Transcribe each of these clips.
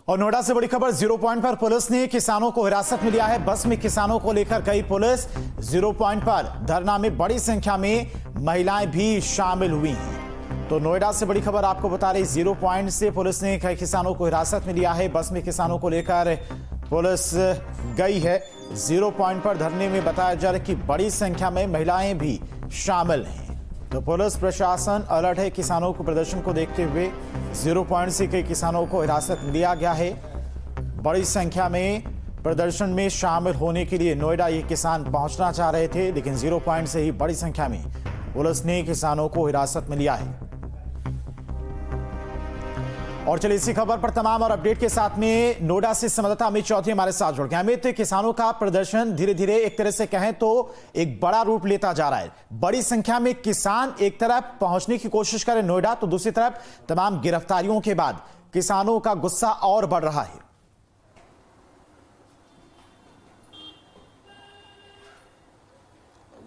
और नोएडा से बड़ी खबर, जीरो पॉइंट पर पुलिस ने किसानों को हिरासत में लिया है। बस में किसानों को लेकर गई पुलिस। जीरो पॉइंट पर धरना में बड़ी संख्या में महिलाएं भी शामिल हुई हैं। तो नोएडा से बड़ी खबर आपको बता रही, जीरो पॉइंट से पुलिस ने कई किसानों को हिरासत में लिया है। बस में किसानों को लेकर पुलिस गई है। जीरो पॉइंट पर धरने में बताया जा रहा है कि बड़ी संख्या में महिलाएं भी शामिल हैं। तो पुलिस प्रशासन अलर्ट है। किसानों को प्रदर्शन को देखते हुए जीरो पॉइंट से कई किसानों को हिरासत में लिया गया है। बड़ी संख्या में प्रदर्शन में शामिल होने के लिए नोएडा ये किसान पहुंचना चाह रहे थे, लेकिन जीरो पॉइंट से ही बड़ी संख्या में पुलिस ने किसानों को हिरासत में लिया है। और चलिए इसी खबर पर तमाम और अपडेट के साथ में नोएडा से संवाददाता अमित चौधरी हमारे साथ जुड़ गए। अमित, किसानों का प्रदर्शन धीरे धीरे एक तरह से कहें तो एक बड़ा रूप लेता जा रहा है। बड़ी संख्या में किसान एक तरफ पहुंचने की कोशिश करें नोएडा, तो दूसरी तरफ तमाम गिरफ्तारियों के बाद किसानों का गुस्सा और बढ़ रहा है।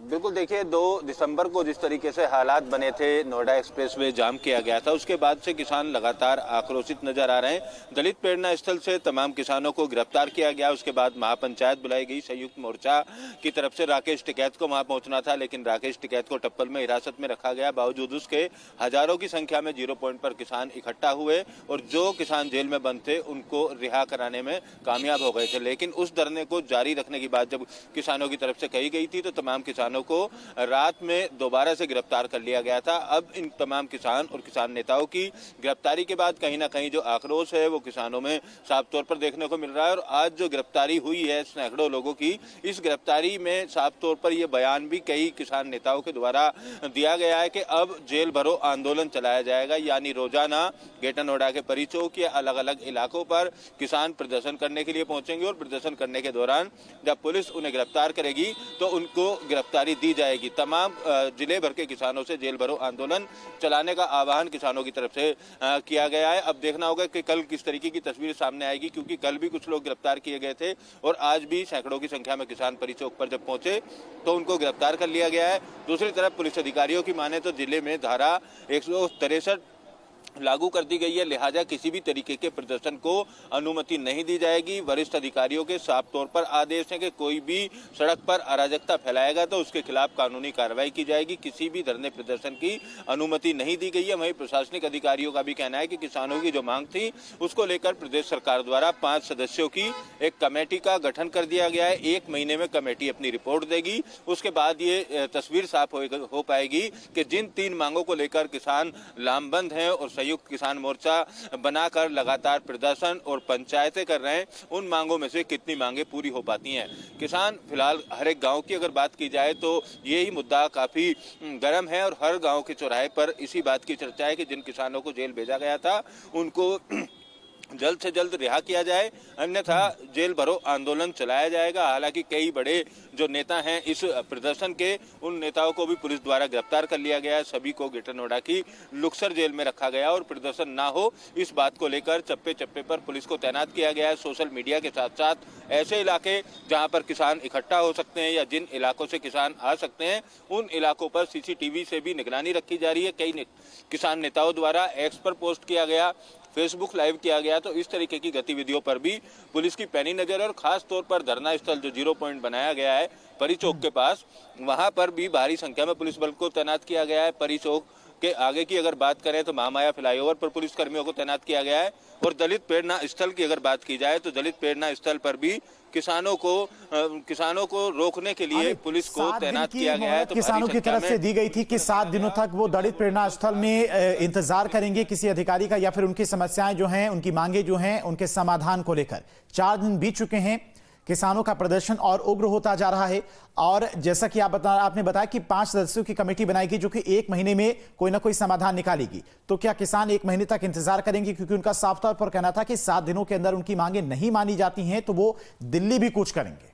बिल्कुल, देखिए 2 दिसंबर को जिस तरीके से हालात बने थे, नोएडा एक्सप्रेसवे जाम किया गया था, उसके बाद से किसान लगातार आक्रोशित नजर आ रहे हैं। दलित प्रेरणा स्थल से तमाम किसानों को गिरफ्तार किया गया। उसके बाद महापंचायत बुलाई गई। संयुक्त मोर्चा की तरफ से राकेश टिकैत को वहां पहुंचना था, लेकिन राकेश टिकैत को टप्पल में हिरासत में रखा गया। बावजूद उसके हजारों की संख्या में जीरो पॉइंट पर किसान इकट्ठा हुए और जो किसान जेल में बंद थे उनको रिहा कराने में कामयाब हो गए थे। लेकिन उस धरने को जारी रखने की बात जब किसानों की तरफ से कही गई थी, तो तमाम किसानों को रात में दोबारा से गिरफ्तार कर लिया गया था। अब इन तमाम किसान और किसान नेताओं की गिरफ्तारी के बाद कहीं ना कहीं जो आक्रोश है वो किसानों में साफ तौर पर देखने को मिल रहा है। और आज जो गिरफ्तारी हुई है सैकड़ों लोगों की, इस गिरफ्तारी में साफ तौर पर यह बयान भी कई किसान नेताओं के द्वारा दिया गया है कि अब जेल भरो आंदोलन चलाया जाएगा। यानी रोजाना ग्रेटर नोएडा के परिचौक या अलग अलग इलाकों पर किसान प्रदर्शन करने के लिए पहुंचेंगे और प्रदर्शन करने के दौरान जब पुलिस उन्हें गिरफ्तार करेगी तो उनको गिरफ्तारी दी जाएगी। तमाम जिले भर के किसानों से जेल भरो आंदोलन चलाने का आह्वान किसानों की तरफ से किया गया है। अब देखना होगा कि कल किस तरीके की तस्वीर सामने आएगी, क्योंकि कल भी कुछ लोग गिरफ्तार किए गए थे और आज भी सैकड़ों की संख्या में किसान परिचौक पर जब पहुंचे तो उनको गिरफ्तार कर लिया गया है। दूसरी तरफ पुलिस अधिकारियों की माने तो जिले में धारा 163 लागू कर दी गई है, लिहाजा किसी भी तरीके के प्रदर्शन को अनुमति नहीं दी जाएगी। वरिष्ठ अधिकारियों के साफ तौर पर आदेश है कि कोई भी सड़क पर अराजकता फैलाएगा तो उसके खिलाफ कानूनी कार्रवाई की जाएगी। किसी भी धरने प्रदर्शन की अनुमति नहीं दी गई है। वहीं प्रशासनिक अधिकारियों का भी कहना है कि किसानों की जो मांग थी उसको लेकर प्रदेश सरकार द्वारा 5 सदस्यों की एक कमेटी का गठन कर दिया गया है। 1 महीने में कमेटी अपनी रिपोर्ट देगी। उसके बाद ये तस्वीर साफ हो पाएगी कि जिन 3 मांगों को लेकर किसान लामबंद हैं और संयुक्त किसान मोर्चा बनाकर लगातार प्रदर्शन और पंचायतें कर रहे हैं, उन मांगों में से कितनी मांगे पूरी हो पाती हैं। किसान फिलहाल हर एक गांव की अगर बात की जाए तो यही मुद्दा काफी गर्म है और हर गांव के चौराहे पर इसी बात की चर्चा है कि जिन किसानों को जेल भेजा गया था उनको जल्द से जल्द रिहा किया जाए, अन्यथा जेल भरो आंदोलन चलाया जाएगा। हालांकि कई बड़े जो नेता हैं इस प्रदर्शन के, उन नेताओं को भी पुलिस द्वारा गिरफ्तार कर लिया गया है। सभी को ग्रेटर नोएडा की लुक्सर जेल में रखा गया और प्रदर्शन ना हो इस बात को लेकर चप्पे चप्पे पर पुलिस को तैनात किया गया है। सोशल मीडिया के साथ साथ ऐसे इलाके जहां पर किसान इकट्ठा हो सकते हैं या जिन इलाकों से किसान आ सकते हैं उन इलाकों पर CCTV से भी निगरानी रखी जा रही है। कई किसान नेताओं द्वारा एक्स पर पोस्ट किया गया, फेसबुक लाइव किया गया, तो इस तरीके की गतिविधियों पर भी पुलिस की पैनी नजर है। और खास तौर पर धरना स्थल जो जीरो पॉइंट बनाया गया है परिचौक के पास, वहां पर भी भारी संख्या में पुलिस बल को तैनात किया गया है। परिचौक के आगे की अगर बात करें तो महामाया फ्लाईओवर पर पुलिस कर्मियों को तैनात किया गया है। और दलित प्रेरणा स्थल की अगर बात की जाए तो दलित प्रेरणा स्थल पर भी किसानों को रोकने के लिए पुलिस को तैनात किया गया है। तो किसानों की तरफ से दी गई थी कि 7 दिनों तक वो दलित प्रेरणा स्थल में इंतजार करेंगे किसी अधिकारी का, या फिर उनकी समस्याएं जो हैं, उनकी मांगे जो हैं, उनके समाधान को लेकर। 4 दिन बीत चुके हैं, किसानों का प्रदर्शन और उग्र होता जा रहा है। और जैसा कि आपने बताया कि 5 सदस्यों की कमेटी बनाएगी जो कि 1 महीने में कोई ना कोई समाधान निकालेगी। तो क्या किसान 1 महीने तक इंतजार करेंगे? क्योंकि उनका साफ तौर पर कहना था कि 7 दिनों के अंदर उनकी मांगे नहीं मानी जाती हैं तो वो दिल्ली भी कूच करेंगे।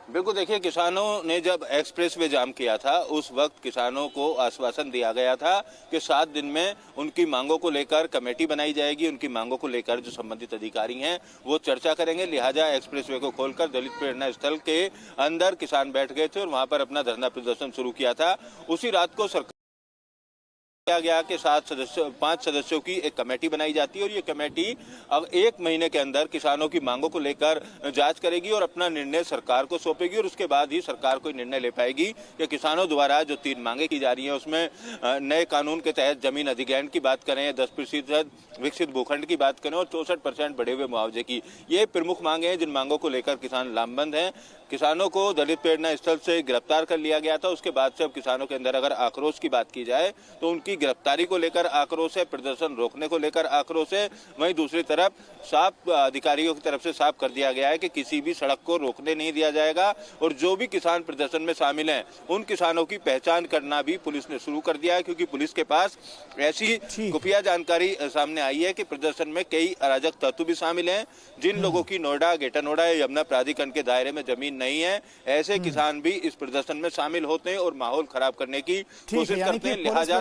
बिल्कुल, देखिए किसानों ने जब एक्सप्रेसवे जाम किया था उस वक्त किसानों को आश्वासन दिया गया था कि 7 दिन में उनकी मांगों को लेकर कमेटी बनाई जाएगी। उनकी मांगों को लेकर जो संबंधित अधिकारी हैं वो चर्चा करेंगे। लिहाजा एक्सप्रेसवे को खोलकर दलित प्रेरणा स्थल के अंदर किसान बैठ गए थे और वहां पर अपना धरना प्रदर्शन शुरू किया था। उसी रात को सरकार किया गया कि 5 सदस्यों की एक कमेटी बनाई जाती है और ये कमेटी अब 1 महीने के अंदर किसानों की मांगों को लेकर जांच करेगी और अपना निर्णय सरकार को सौंपेगी और उसके बाद ही सरकार कोई निर्णय ले पाएगी कि किसानों द्वारा जो 3 मांगे की जा रही हैं उसमें नए कानून के तहत जमीन अधिग्रहण की बात करें, 10% विकसित भूखंड की बात करें और 64% बढ़े हुए मुआवजे की, ये प्रमुख मांगे हैं जिन मांगों को लेकर किसान लामबंद हैं। किसानों को दलित प्रेरणा स्थल से गिरफ्तार कर लिया गया था, उसके बाद से अब किसानों के अंदर अगर आक्रोश की बात की जाए तो उनकी गिरफ्तारी को लेकर आक्रोश है, प्रदर्शन रोकने को लेकर आक्रोश है। वहीं दूसरी तरफ साफ अधिकारियों की तरफ से साफ कर दिया गया है कि किसी भी सड़क को रोकने नहीं दिया जाएगा और जो भी किसान प्रदर्शन में शामिल हैं उन किसानों की पहचान करना भी पुलिस ने शुरू कर दिया है, क्योंकि पुलिस के पास ऐसी खुफिया जानकारी सामने आई है कि प्रदर्शन में कई अराजक तत्व भी शामिल हैं। जिन लोगों की नोएडा, ग्रेटर नोएडा या यमुना प्राधिकरण के दायरे में जमीन नहीं है, ऐसे किसान भी इस प्रदर्शन में शामिल होते हैं और माहौल खराब करने की कोशिश करते हैं। लिहाजा